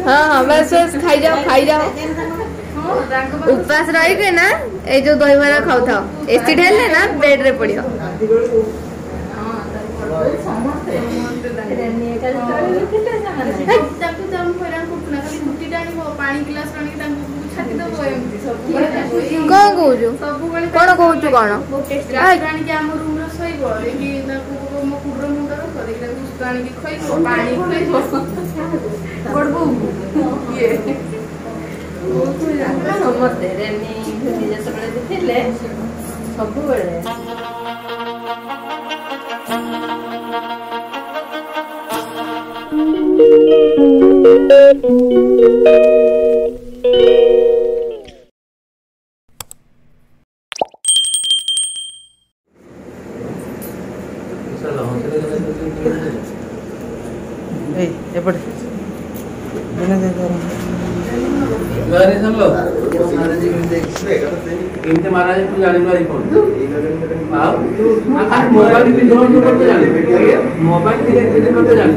हाँ हाँ बस बस खाई जाओ उपास रही के ना ए जो दही बरा खाऊ था एसिड हेले ना बेड रे पड़ियो कौन कहूँ कौन कहूँ कौन समस्ते सब इनते महाराज तू जाने वाली कौन आओ आज मोबाइल भी जोड़ करते जाने मोबाइल भी करते जाने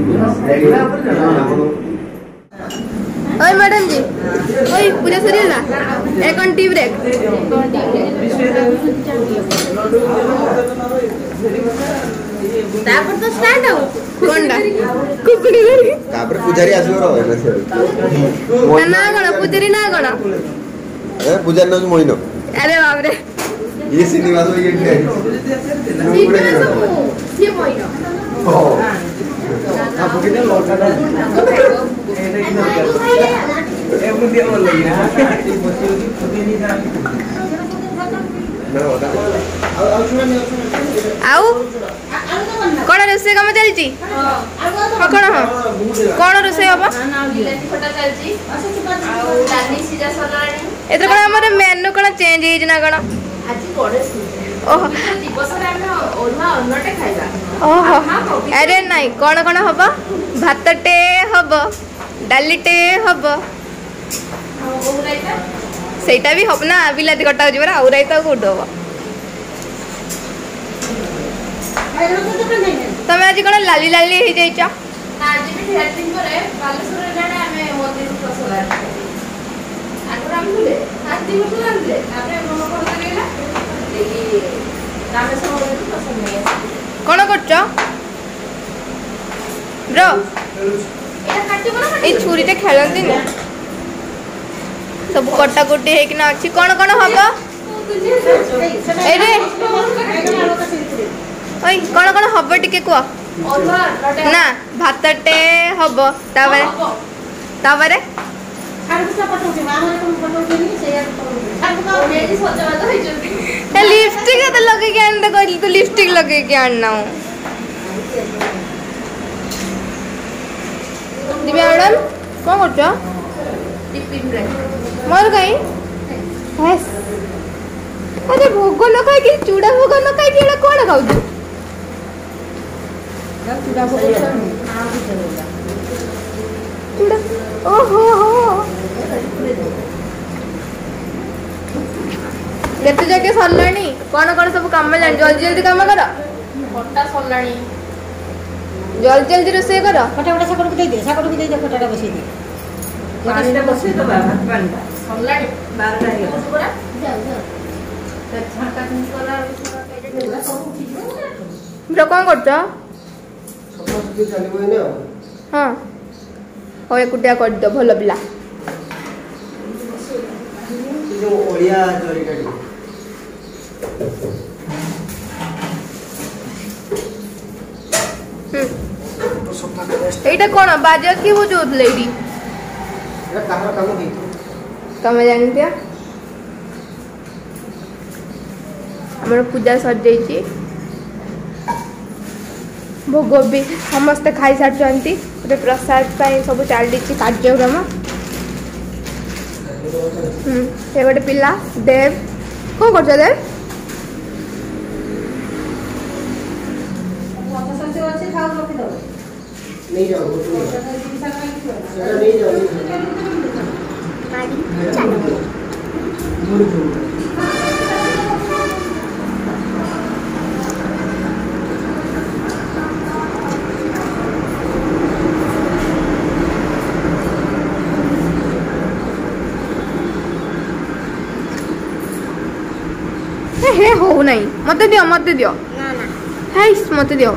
ओए मैडम जी ओए पूजा सरियला एक टी ब्रेक तापर तो स्टार्ट हो कोंडा कुकुड़ी करी तापर पुजारी आसो रो ना कोन पुजारी ना कोन ए पुजारी न मोइनो अरे बाप रे ये श्रीनिवास ये ये मोइनो ओ आप कितने लौटा ना ए वो दिया बोल रही है आउ कौन रोसे कम चलची हाँ कौन हाँ कौन रोसे हम एथर कौन हमर मेनू कौन चेंज होइज ना कौन ओहो ओहो अरे नहीं कौन कौन हम भातटे हम डालीटे हम सेटा भी हम ना बिलाती कटा हो जरा आउ राइता कोड हो तमे आज कौन लाली लाली हो जाइछ आज भी ढेर दिन करे बालेश्वर जाने हमें मोदी फसला आगराम खुले हाथी को लांदे आपने मनो कर देला एई रामेश्वर मोदी पसंद नहीं कौन करछ ब्रो एटा काटी बना ए छुरी ते खेलंदी ना सब कटा कुटी है कि ना अछि कौन कौन हबो एरे ओई कौन कौन हबो टिके को ना भातटे हबो तावरे लिपस्टिक तो लगे के आन कहली तो लिपस्टिक लगे के आनना दिव्या मैडम कौन करछ टिफिन रे मोर कहीं बस अरे भोग न खाई कि चूड़ा भोग न खाई कि कोन खाउ चूड़ा ओहो हो केते जाके सरलानी कौन कौन सब काम में जान जल्दी जल्दी काम कर खट्टा सरलानी जल्दी जल्दी रोसे कर खटा खटा साकर को दे दे खटाटा बसई दे पानी रे बसे तो भात पानी सरलानी 12 टा हो पूरा जाओ तो छाका कला विषय सब ठीक ब्रो कौन करछ सब के चलिबो ने हां हो एकुटिया कर दो भलो पिला जो ओडिया जोरी काडी एटा कोन बाजा की वो जो लेडी एटा काहर काम की तमे जानतिया हमर पूजा सज जाइछि भोग भी समस्ते खाई सारचंती प्रसाद पाई सब चली कार्यक्रम ये गोटे पिला देव कौन कर देव नहीं जाओ नहीं जाओ हे हो नहीं मत दियो ନା ନା हाइस मत दियो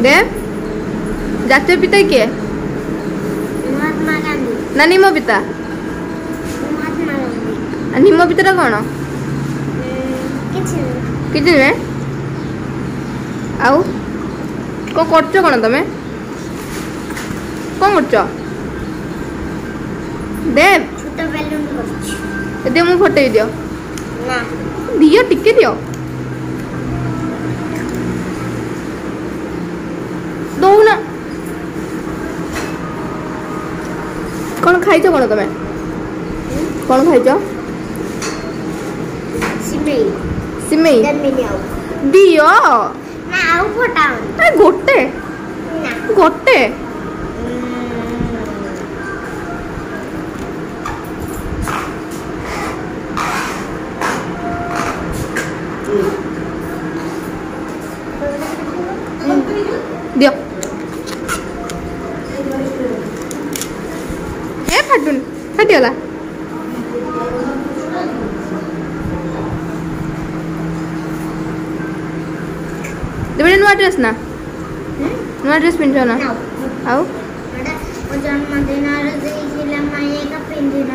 दे जातीय पिता किए ମହାତ୍ମା ଗାନ୍ଧୀ ना निम पिता ମହାତ୍ମା ଗାନ୍ଧୀ निम पिता कौन କିଛି ନାହିଁ किसी नुहे आउ कौन करछ कौन तमे कौन करछ देव ଛୋଟ ବେଲୁନ କରୁଛି दे मु फटे दियो ନା दियो टिके दियो दौना कौन खाइछ कौन तमे कौन खाइछ ସିମେଇ सिमेई ଦେମିନି ଆଉ दियो ନା ଆଉ ଫଟାଉନି अरे गोटे ନା गोटे दियो ए फाटुन फाटिगला देबे नुआ ड्रेस ना नुआ ड्रेस पिन्धो ना आउ ଏଟା ମୋ ଜନ୍ମଦିନରେ ଦେଇଥିଲା ମାଇଁ ଏକା ପିନ୍ଧିନି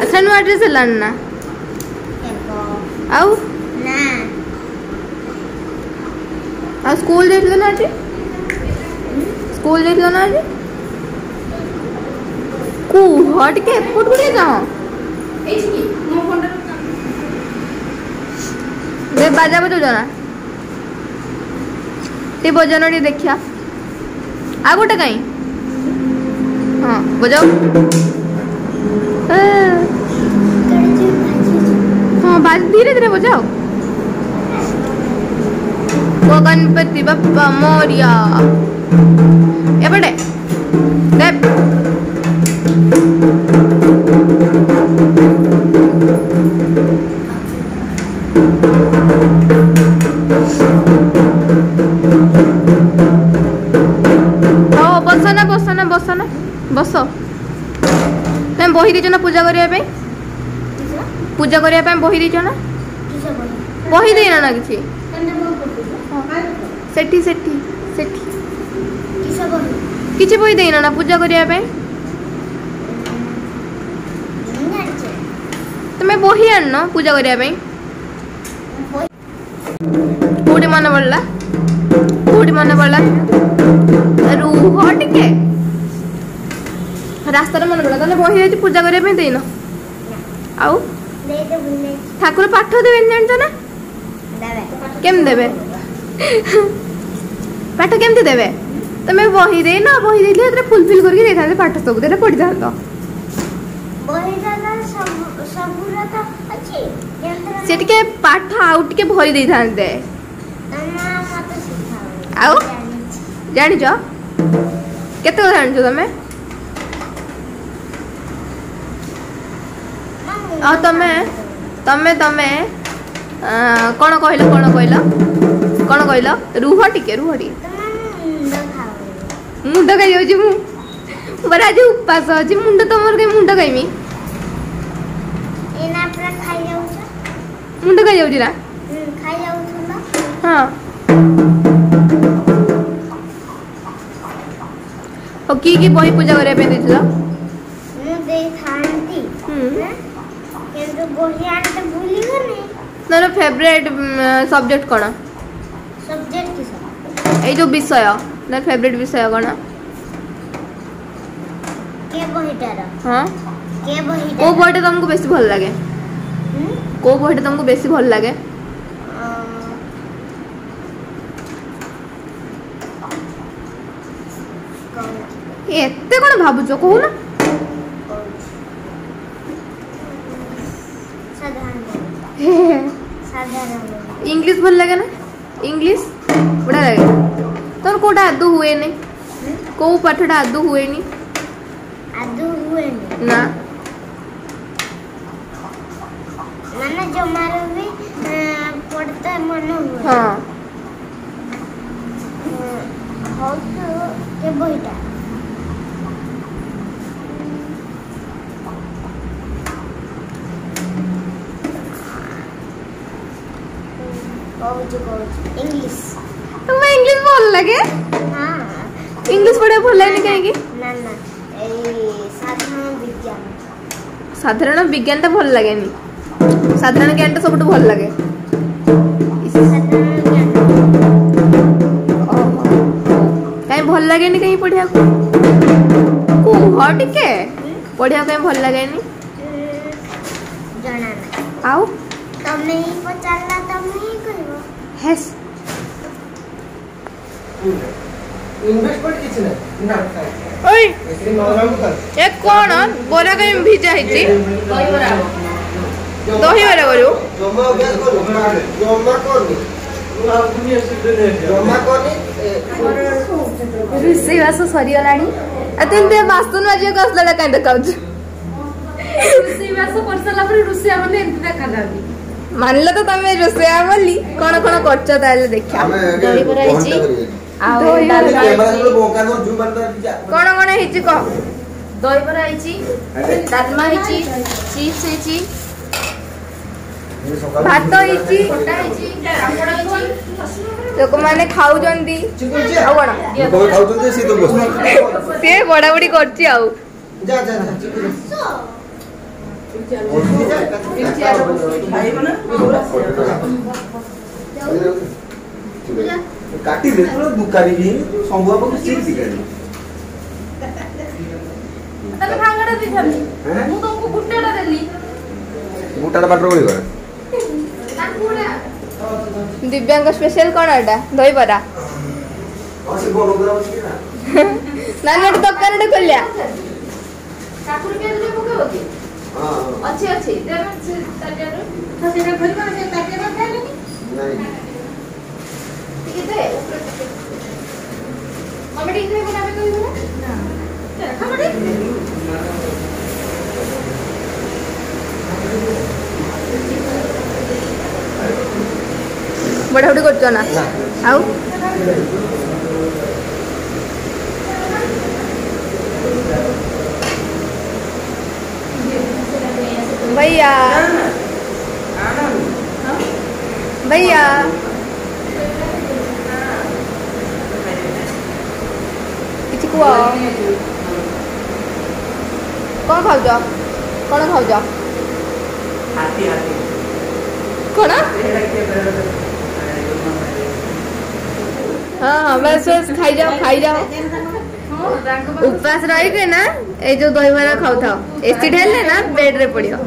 अच्छा नुआ ड्रेस लान ना आउ ନା आ स्कूल जाइलो ना आज स्कूल जाइलो ना आज को हट के फुट गुडी जाओ ଏଇଠି କି ମୋ ଫୋନଟା दे बाजा बजो जाना टी बजानो टी देखिया आ गोटे कहीं हाँ बजाओ हाँ बाज धीरे धीरे बजाओ वो गणपति बप्पा मोरिया एपटे दे बस तुम बही दीच ना पूजा करने पूजा करने बही दीच ना बही देना ना किसी सेठी सेठी सेठी किसी बही देना ना पूजा करने तुम्हें बही आन पूजा करने कौटी मन पड़ा कौटी मन पड़ा रुह टिके रास्ता मन पड़ा ताले बही जाई पूजा करने देन आउ ठाकुर पाठ देवे जानछ ना केम देवे पाठ केमती देवे तुम बही दे ना बही दे फुलफिल करके दे था पाठ सब दे पढ़ी था से टिके पाठ आउ टिके भरी दे था आउ जानी जो केते जानी जो तमे आ तमे तमे तमे कौन कहल रुह टिके मुंड खाई जाऊँ मुझे आज उपास अच्छी मुंड तुम मुंड खाइमी मुंड खाई जाऊँ ना हाँ कि बही पूजा करने देर फेवरेट सब्जेक्ट कौन ये जो विषय ना फेवरेट विषय कौन हाँ को बहीटा तुमको बेसी भल लगे को बहीटा तुमको बेसी भल लगे एते कौन भावुच कहू ना इंग्लिश भल लगे ना इंग्लिश बढ़िया लगे तुम कोटा आदू हुए नहीं को पाठटा आदू हुए नहीं ना मैंने जो मारो भी पढ़ता मन हुए हाँ हो तो के बहीटा इंग्लिश तुम्हें इंग्लिश बोल लगे हाँ इंग्लिश पढ़े भल लगे कहीं ना ना साधारण विज्ञान साधारण विज्ञान तो भल लगे साधारण ज्ञान तो सब भल लगे साधारण ज्ञान कहीं भल लगे कहीं पढ़िया कुह टिके पढ़िया कहीं भल लगे जना ना आउ तुमने ही पचारला तुमने ही कहबो हेस इन्वेस्टमेंट किछ ना ना ओए ऐसे नॉर्मल कर ए कोन बोरा कहीं भिजा हिची दही बरा दही बरा करू जमा गया करो जमा करनी रुसी वास सरीगलाणी अतंते बास्तुन वाजे कसला काई देखाउछ ରୋଷେଇ ବାସ କରିସାରିଲା ପରେ ରୋଷେଇଆ ମାନେ ଏମିତି ଦେଖାଯାନ୍ତି। मानल तो तमे रोसैया बोली कौन कौन करछ ताले देखा दही बରା ହେଇଛି ଆଉ ଦହି ଡାଲମା ହେଇଛି कौन कौन हिची कह ଦହି ବରା ହେଇଛି ଡାଲମା ହେଇଛି ଚିପ୍ସ ହେଇଛି भात हिची ଖଟା ହେଇଛି ପାମ୍ପଡ଼ ହେଇଛି लोक माने खाउजंदी आ कोन कोई खाउଛନ୍ତି ସେ ତ ବସ से बड़ा बड़ी करछि आउ जा जा କାଟି ଦେ ତୋ ଦୁକାନି ବି ସମ୍ଭବ କିଛି ଚିପ୍ସ ଖାଲି ତମେ ଖାଙ୍ଗଡା ଦେଇଥାନ୍ତି ମୁଁ ତମକୁ ଗୁଟେଟା ଦେଲି ଗୋଟାଟା ବାଟର ଗଳି ଗଲା दिव्यांग स्पेशल कौन एटा दही बरा ହଁ ସେ ବଡ ବଡ ଅଛି ନା नानी दुकान टे खोलिया କାକୁଡି ପିଆଜ ଟିକେ ପକେଇବ କି ହଁ ଅଛି ଅଛି ଦେବେ ସେ ତାଟିଆରୁ ତ ସେଇଟା ଖୋଲିବା ସେ ତାଟିଆରୁ ଖାଇଲେନି ନାଇଁ ଟିକେ ଦେ ମମି ଟିକେ ଖାଇବ ନା ଆମେ କହିବୁ ନା ଖାମଡି बड़ा बड़ी करछ ना आउ भैया भैया किछि कुआ कौन खाउज हाथी हाथी कौन हाँ बस बस खाई जाओ उपवास रही के ना ए जो दही बरा खाऊ था एसिड हेले ना बेड रे पड़ियो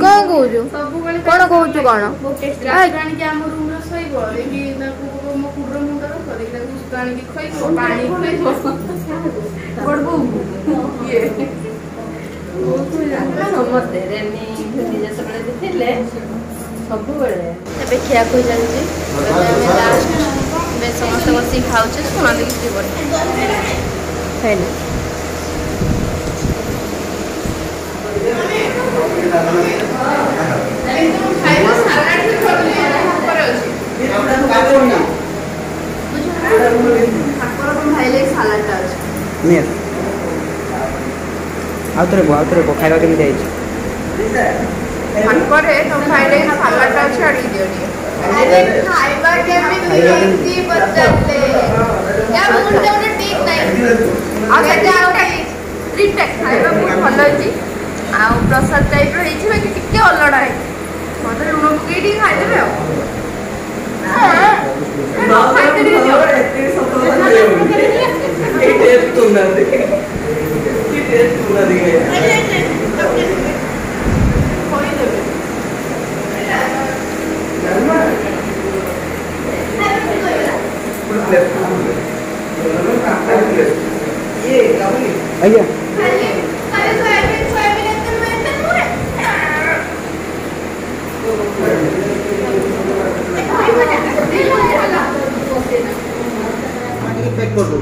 कौन कहूँ कौन कहूँ कौन ସମସ୍ତେ ରେନି ଯେତେବେଳେ ଦେଖିଲେ ସବୁବେଳେ ଏବେ ଖିଆଖୁଇ ଚାଲିଛି ଏବେ ସମସ୍ତେ ବସିକି ଖାଉଛେ ଶୁଣନ୍ତି କିଛି ଖାଇଲେ आउथरे खाଇବା କେମିତି ହେଇଛି ठाकुरे तुम खाइले सालाड टा छाड़ी दियो खाइबा केमिति एंती बचले या मुंडे उडे ठीक नाही आगे जाओ ठीक ठाक खाइबा बहुत भलो छी आ प्रसाद टाइप रो हिछि बाकी टिके अलडा है मते लुण पकेडी खाइ देबे ना खाइते दियो एते सब ए टेस्ट तो ना दे की टेस्ट तो ना दे भैया पैक कर दो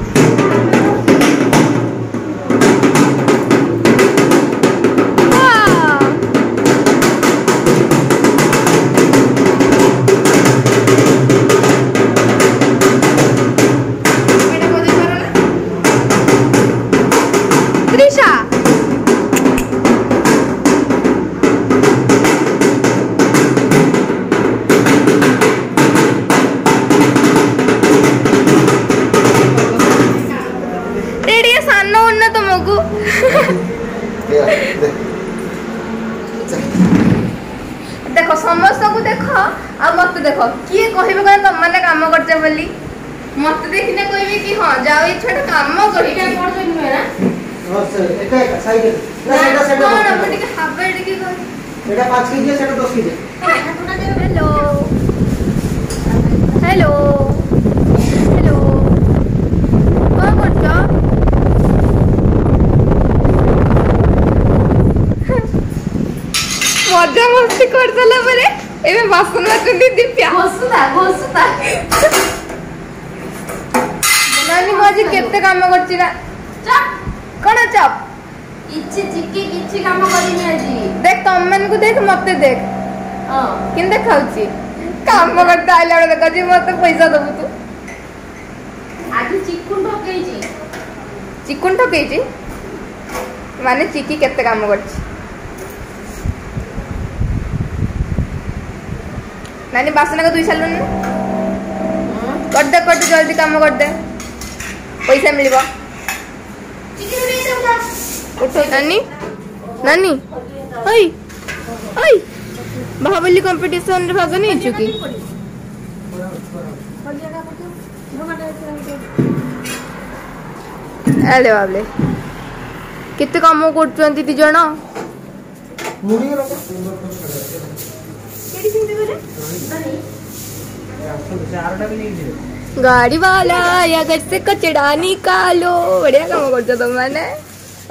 देख समस्त को देख आ मत देख किए कहबे कह तुम माने काम करछे बोली मत देखिने कहबे कि हां जाओ ई छोटा काम करी क्या कर देनु है ना हां सर एका एका साइड ना सेटा ना मत के हाबे के कर एटा 5 केजी सेटा 10 केजी हेलो हेलो हेलो कौन करछो मजा मस्ती कर दला परे एबे बासन माचंदी दिप्या घोसुता नानी मजी केते काम करछि ना चप कोन चप किछि चिक्की किछि काम करिनी आजी देख तुम मन को देख मते देख हां किन देखाउछि काम करता आइला रे देखछि मते पैसा दबु तू आजी चिकुन ठकेछि माने चिकी केते काम करछि नानी बासन का दुई सालुन कर दे जल्दी काम कर दे पैसा मिलिबो उठो नानी नानी ओई ओई बाहुबली कंपटीशन रे भाग नहीं चुकी अरे बाबले केते काम करछंती ती जण मुड़ी रो गाड़ी वाला या घर से कचड़ा निकालो बढ़िया काम करछो तुम माने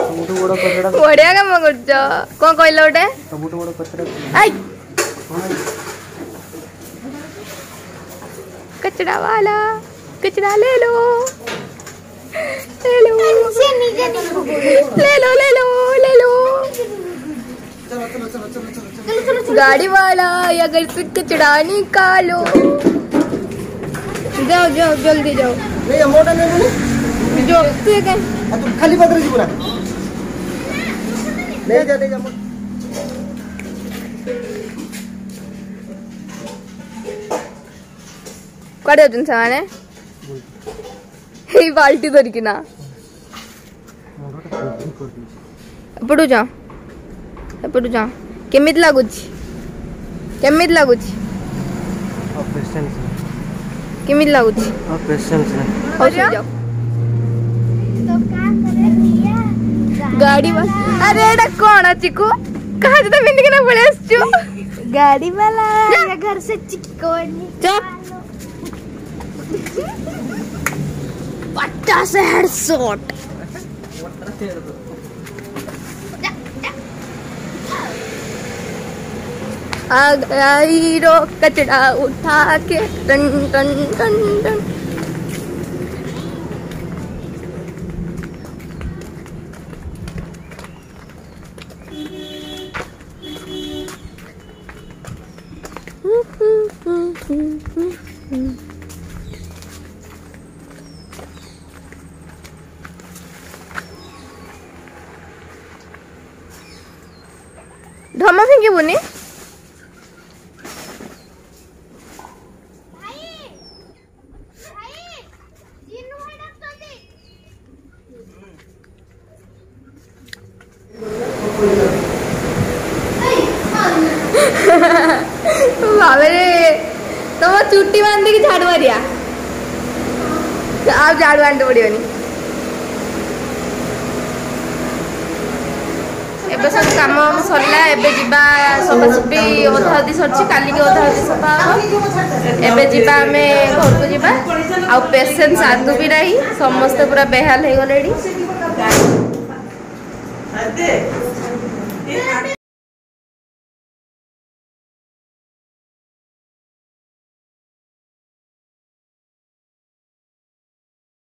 ସବୁଠୁ ବଡ଼ କଚଡ଼ା बढ़िया काम करछो कोन कहलो ओटे ସବୁଠୁ ବଡ଼ କଚଡ଼ା आई कचड़ा वाला कचड़ा ले लो ले लो से नीचे ले लो ले लो ले लो गाड़ी वाला या घर से कचड़ा निकालो जाओ जाओ जल्दी जाओ नहीं मोटा नहीं जो तू ये कह तू खाली पत्र जीवना ले जा कड़े होतन साने हे बाल्टी धरिकी ना एपटू जा केमित लागुची केमित लागुची केमित लागुची हो जाओ तो काम करे दिया गाड़ी वाला अरे एडा कोण चिकू कहा जता मिंदी के ना पड़े आछो गाड़ी वाला या घर से चिकोनी चुप 50 हेडशॉट आई रो कचड़ा उठा के टन टन टन टन धमा फेंकी बुनी बाबरे तुम चुट्टी बांधी की झाड़ू मारिया आप झाड़ू आंटे पड़ियोनी एबे सब काम सरला एबे जिबा सफासफी ओधादी सरछि काली के ओधादी सफा एबे जिबा हमें घर को जिबा आ पेशेंस आदु भी रही समस्त पूरा बेहाल हे गलेडी